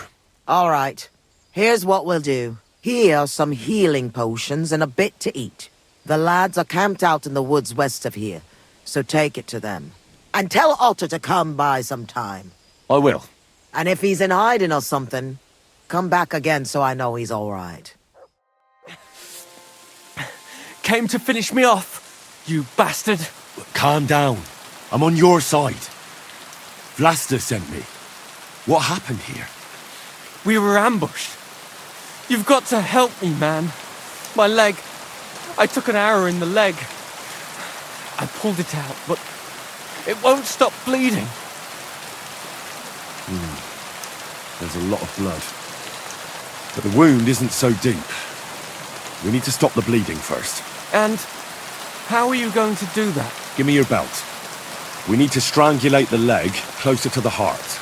All right. Here's what we'll do. Here are some healing potions and a bit to eat. The lads are camped out in the woods west of here, so take it to them. And tell Otter to come by sometime. I will. And if he's in hiding or something, come back again so I know he's all right. Came to finish me off, you bastard. Calm down. I'm on your side. Vlasta sent me. What happened here? We were ambushed. You've got to help me, man. My leg. I took an arrow in the leg. I pulled it out, but it won't stop bleeding. There's a lot of blood. But the wound isn't so deep. We need to stop the bleeding first. And how are you going to do that? Give me your belt. We need to strangulate the leg closer to the heart.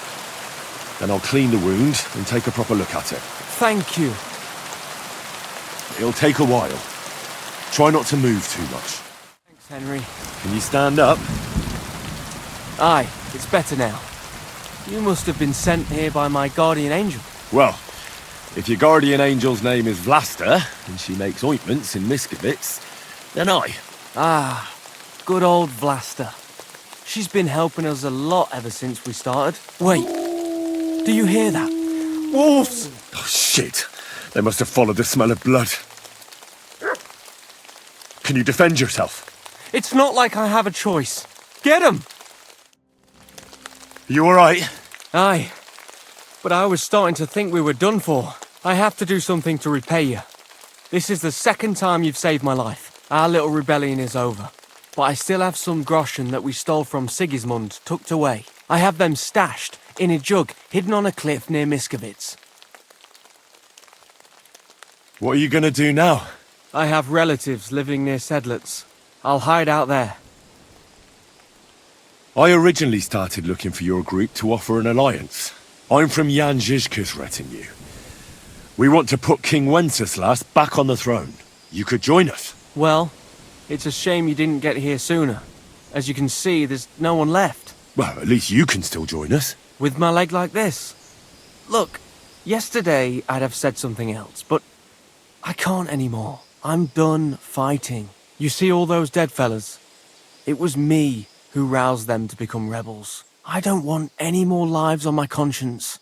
Then I'll clean the wound and take a proper look at it. Thank you. It'll take a while. Try not to move too much. Thanks, Henry. Can you stand up? Aye, it's better now. You must have been sent here by my guardian angel. Well, if your guardian angel's name is Vlasta, and she makes ointments in Miskovitz, then I. Ah, good old Vlasta. She's been helping us a lot ever since we started. Wait, do you hear that? Wolves! Oh, shit. They must have followed the smell of blood. Can you defend yourself? It's not like I have a choice. Get 'em! You alright? Aye. But I was starting to think we were done for. I have to do something to repay you. This is the second time you've saved my life. Our little rebellion is over. But I still have some groschen that we stole from Sigismund tucked away. I have them stashed in a jug hidden on a cliff near Miskovitz. What are you gonna do now? I have relatives living near Sedlitz. I'll hide out there. I originally started looking for your group to offer an alliance. I'm from Jan Žižka's retinue. We want to put King Wenceslas back on the throne. You could join us. Well, it's a shame you didn't get here sooner. As you can see, there's no one left. Well, at least you can still join us. With my leg like this. Look, yesterday I'd have said something else, but I can't anymore. I'm done fighting. You see all those dead fellas? It was me who roused them to become rebels. I don't want any more lives on my conscience.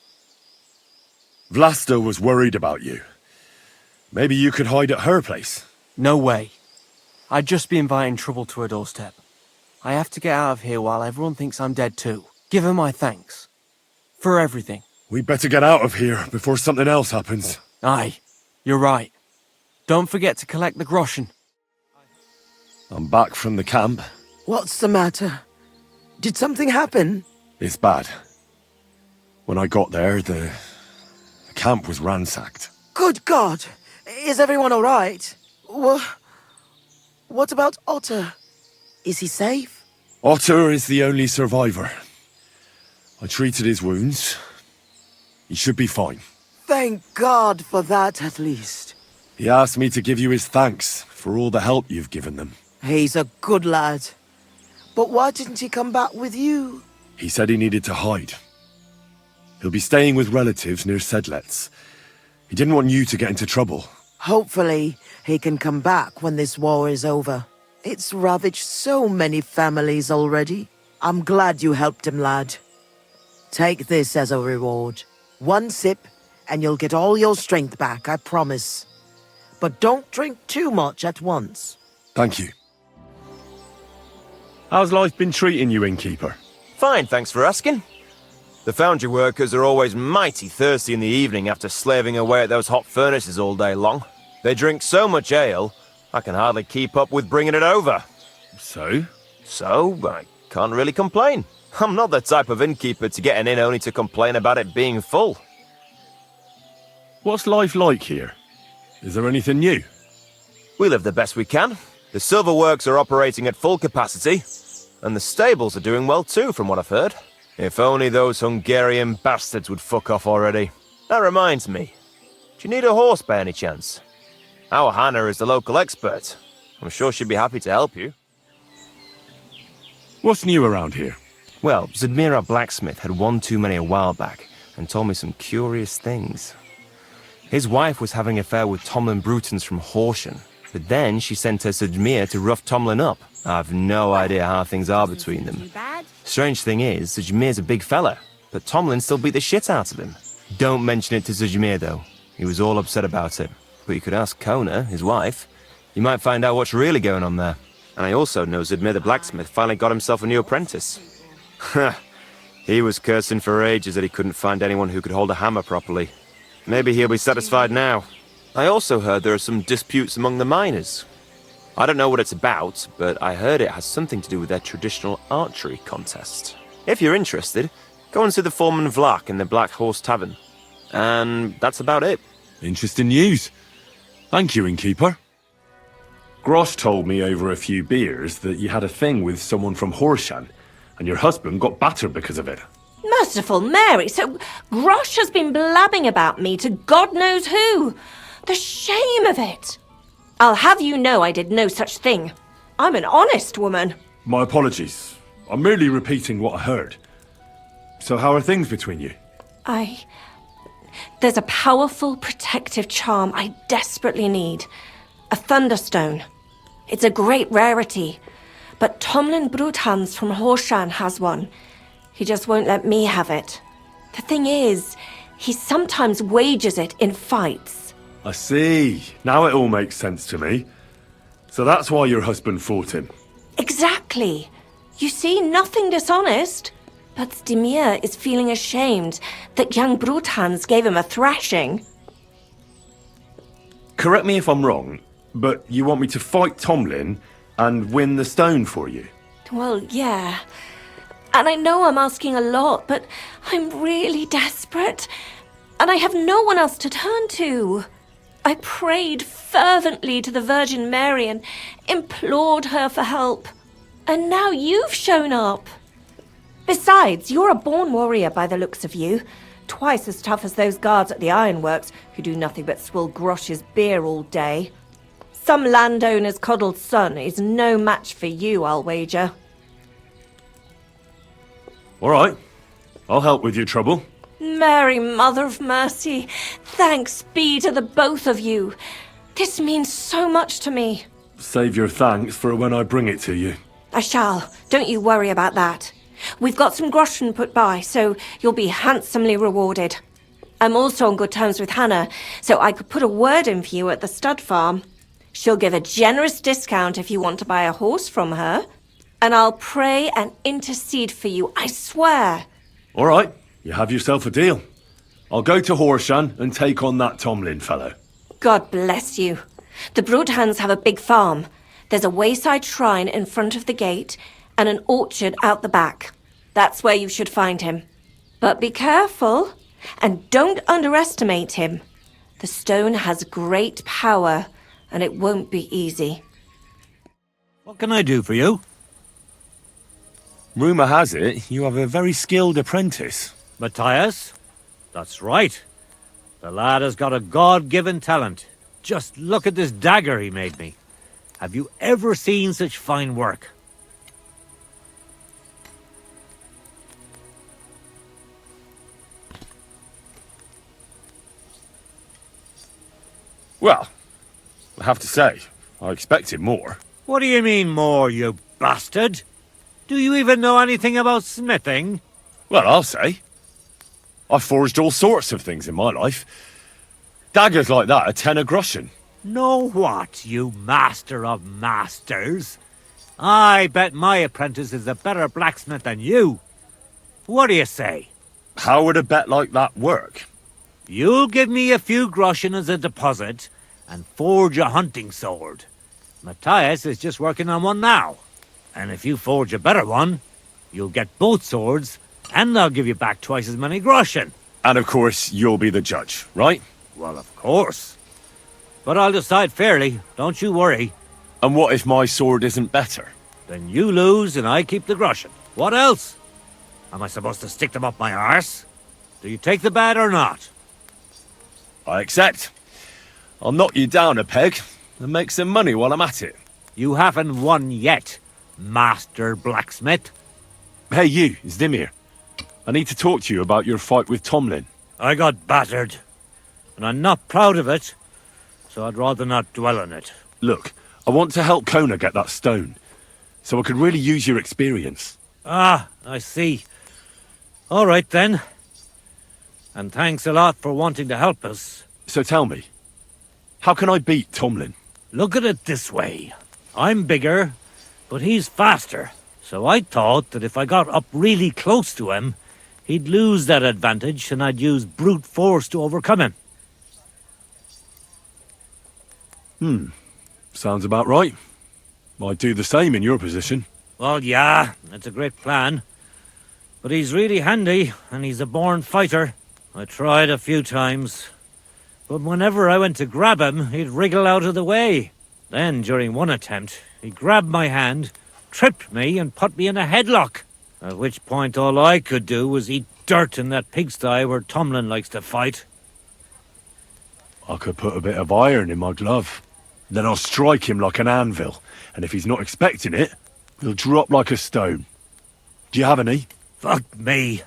Vlasta was worried about you. Maybe you could hide at her place. No way. I'd just be inviting trouble to her doorstep. I have to get out of here while everyone thinks I'm dead too. Give her my thanks. For everything. We'd better get out of here before something else happens. Aye, you're right. Don't forget to collect the groschen. I'm back from the camp. What's the matter? Did something happen? It's bad. When I got there, the camp was ransacked. Good God! Is everyone all right? What about Otter? Is he safe? Otter is the only survivor. I treated his wounds. He should be fine. Thank God for that, at least. He asked me to give you his thanks for all the help you've given them. He's a good lad. But why didn't he come back with you? He said he needed to hide. He'll be staying with relatives near Sedlitz. He didn't want you to get into trouble. Hopefully, he can come back when this war is over. It's ravaged so many families already. I'm glad you helped him, lad. Take this as a reward. One sip, and you'll get all your strength back, I promise. But don't drink too much at once. Thank you. How's life been treating you, innkeeper? Fine, thanks for asking. The foundry workers are always mighty thirsty in the evening after slaving away at those hot furnaces all day long. They drink so much ale, I can hardly keep up with bringing it over. So? So, I can't really complain. I'm not the type of innkeeper to get an inn only to complain about it being full. What's life like here? Is there anything new? We live the best we can. The silver works are operating at full capacity, and the stables are doing well too, from what I've heard. If only those Hungarian bastards would fuck off already. That reminds me. Do you need a horse by any chance? Our Hannah is the local expert. I'm sure she'd be happy to help you. What's new around here? Well, Zadmira Blacksmith had one too many a while back, and told me some curious things. His wife was having an affair with Tomlin Brutons from Horsham, but then she sent her Zadmir to rough Tomlin up. I've no idea how things are between them. Strange thing is, Zadmir's a big fella, but Tomlin still beat the shit out of him. Don't mention it to Zadmir, though. He was all upset about it. But you could ask Kona, his wife. You might find out what's really going on there. And I also know Zadmir the blacksmith finally got himself a new apprentice. He was cursing for ages that he couldn't find anyone who could hold a hammer properly. Maybe he'll be satisfied now. I also heard there are some disputes among the miners. I don't know what it's about, but I heard it has something to do with their traditional archery contest. If you're interested, go and see the foreman Vlak in the Black Horse Tavern. And that's about it. Interesting news. Thank you, innkeeper. Grosh told me over a few beers that you had a thing with someone from Horsham, and your husband got battered because of it. Merciful Mary, so Grosh has been blabbing about me to God knows who. The shame of it. I'll have you know I did no such thing. I'm an honest woman. My apologies. I'm merely repeating what I heard. So how are things between you? There's a powerful protective charm I desperately need. A Thunderstone. It's a great rarity. But Tomlin Bruthans from Horshan has one. He just won't let me have it. The thing is, he sometimes wages it in fights. I see. Now it all makes sense to me. So that's why your husband fought him. Exactly. You see, nothing dishonest. But Stimir is feeling ashamed that young Bruthans gave him a thrashing. Correct me if I'm wrong, but you want me to fight Tomlin and win the stone for you? Well, yeah. And I know I'm asking a lot, but I'm really desperate. And I have no one else to turn to. I prayed fervently to the Virgin Mary and implored her for help. And now you've shown up. Besides, you're a born warrior by the looks of you. Twice as tough as those guards at the ironworks, who do nothing but swill Grosh's beer all day. Some landowner's coddled son is no match for you, I'll wager. All right. I'll help with your trouble. Mary, Mother of Mercy, thanks be to the both of you. This means so much to me. Save your thanks for when I bring it to you. I shall. Don't you worry about that. We've got some groschen put by, so you'll be handsomely rewarded. I'm also on good terms with Hannah, so I could put a word in for you at the stud farm. She'll give a generous discount if you want to buy a horse from her. And I'll pray and intercede for you, I swear. All right. You have yourself a deal. I'll go to Horshan and take on that Tomlin fellow. God bless you. The Bruthans have a big farm. There's a wayside shrine in front of the gate and an orchard out the back. That's where you should find him. But be careful, and don't underestimate him. The stone has great power, and it won't be easy. What can I do for you? Rumour has it you have a very skilled apprentice. Matthias? That's right. The lad has got a God-given talent. Just look at this dagger he made me. Have you ever seen such fine work? Well, I have to say, I expected more. What do you mean more, you bastard? Do you even know anything about smithing? Well, I'll say. I've forged all sorts of things in my life. Daggers like that are 10 a groschen. Know what, you master of masters? I bet my apprentice is a better blacksmith than you. What do you say? How would a bet like that work? You'll give me a few groschen as a deposit and forge a hunting sword. Matthias is just working on one now. And if you forge a better one, you'll get both swords and I'll give you back twice as many groschen. And of course, you'll be the judge, right? Well, of course. But I'll decide fairly, don't you worry. And what if my sword isn't better? Then you lose and I keep the groschen. What else? Am I supposed to stick them up my arse? Do you take the bet or not? I accept. I'll knock you down a peg and make some money while I'm at it. You haven't won yet, Master Blacksmith. Hey you, Zdimir. I need to talk to you about your fight with Tomlin. I got battered. And I'm not proud of it, so I'd rather not dwell on it. Look, I want to help Kona get that stone, so I could really use your experience. Ah, I see. All right then. And thanks a lot for wanting to help us. So tell me, how can I beat Tomlin? Look at it this way. I'm bigger, but he's faster. So I thought that if I got up really close to him, he'd lose that advantage and I'd use brute force to overcome him. Sounds about right. I'd do the same in your position. Well, yeah, it's a great plan. But he's really handy, and he's a born fighter. I tried a few times. But whenever I went to grab him, he'd wriggle out of the way. Then, during one attempt, he grabbed my hand, tripped me, and put me in a headlock. At which point all I could do was eat dirt in that pigsty where Tomlin likes to fight. I could put a bit of iron in my glove. Then I'll strike him like an anvil, and if he's not expecting it, he'll drop like a stone. Do you have any? Fuck me.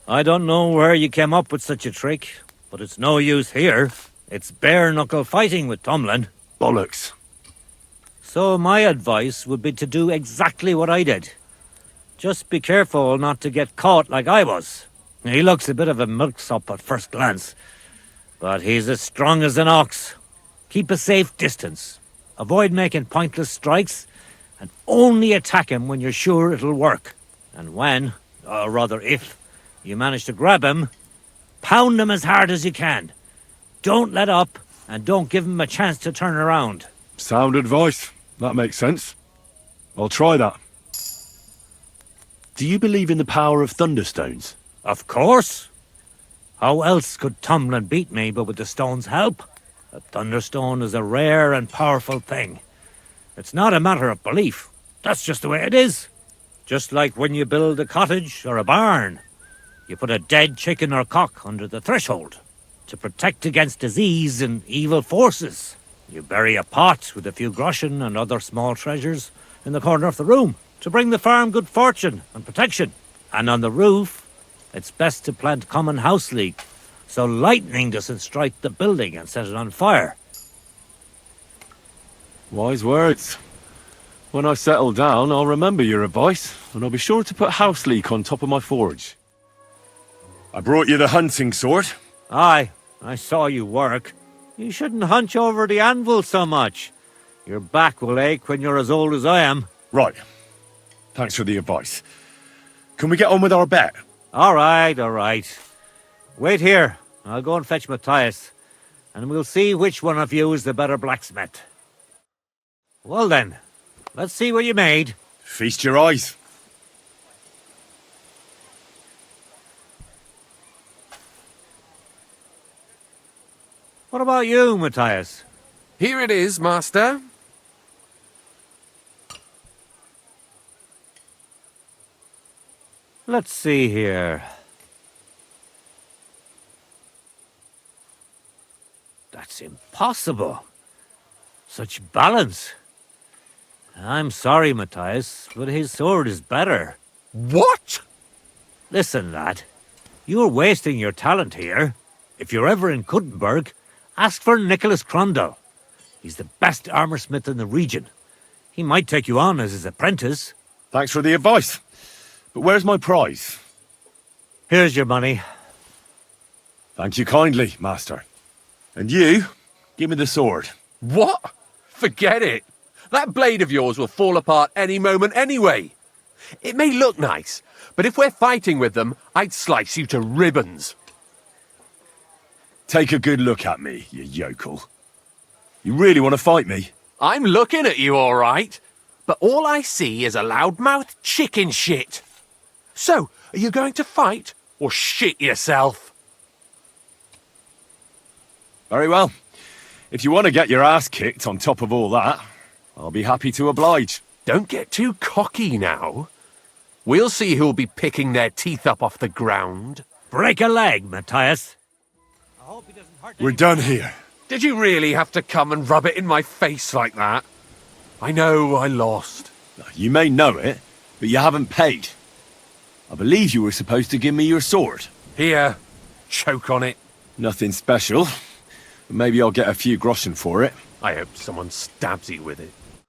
I don't know where you came up with such a trick, but it's no use here. It's bare-knuckle fighting with Tomlin. Bollocks. So my advice would be to do exactly what I did. Just be careful not to get caught like I was. He looks a bit of a milksop at first glance, but he's as strong as an ox. Keep a safe distance. Avoid making pointless strikes, and only attack him when you're sure it'll work. And when, or rather if, you manage to grab him, pound him as hard as you can. Don't let up, and don't give him a chance to turn around. Sound advice. That makes sense. I'll try that. Do you believe in the power of thunderstones? Of course. How else could Tomlin beat me but with the stone's help? A thunderstone is a rare and powerful thing. It's not a matter of belief. That's just the way it is. Just like when you build a cottage or a barn. You put a dead chicken or cock under the threshold to protect against disease and evil forces. You bury a pot with a few groschen and other small treasures in the corner of the room to bring the farm good fortune and protection. And on the roof, it's best to plant common house leek so lightning doesn't strike the building and set it on fire. Wise words. When I settle down, I'll remember your advice, and I'll be sure to put house leek on top of my forge. I brought you the hunting sword. Aye, I saw you work. You shouldn't hunch over the anvil so much. Your back will ache when you're as old as I am. Right. Thanks for the advice. Can we get on with our bet? All right, all right. Wait here. I'll go and fetch Matthias, and we'll see which one of you is the better blacksmith. Well then, let's see what you made. Feast your eyes. What about you, Matthias? Here it is, master. Let's see here. That's impossible. Such balance. I'm sorry, Matthias, but his sword is better. What? Listen, lad. You're wasting your talent here. If you're ever in Kuttenberg, ask for Nicholas Crondall. He's the best armorsmith in the region. He might take you on as his apprentice. Thanks for the advice. But where's my prize? Here's your money. Thank you kindly, master. And you, give me the sword. What? Forget it. That blade of yours will fall apart any moment anyway. It may look nice, but if we're fighting with them, I'd slice you to ribbons. Take a good look at me, you yokel. You really want to fight me? I'm looking at you, all right. But all I see is a loudmouthed chicken shit. So, are you going to fight or shit yourself? Very well. If you want to get your ass kicked on top of all that, I'll be happy to oblige. Don't get too cocky now. We'll see who'll be picking their teeth up off the ground. Break a leg, Matthias. We're done here. Did you really have to come and rub it in my face like that? I know I lost. You may know it, but you haven't paid. I believe you were supposed to give me your sword. Here, choke on it. Nothing special. Maybe I'll get a few groschen for it. I hope someone stabs you with it.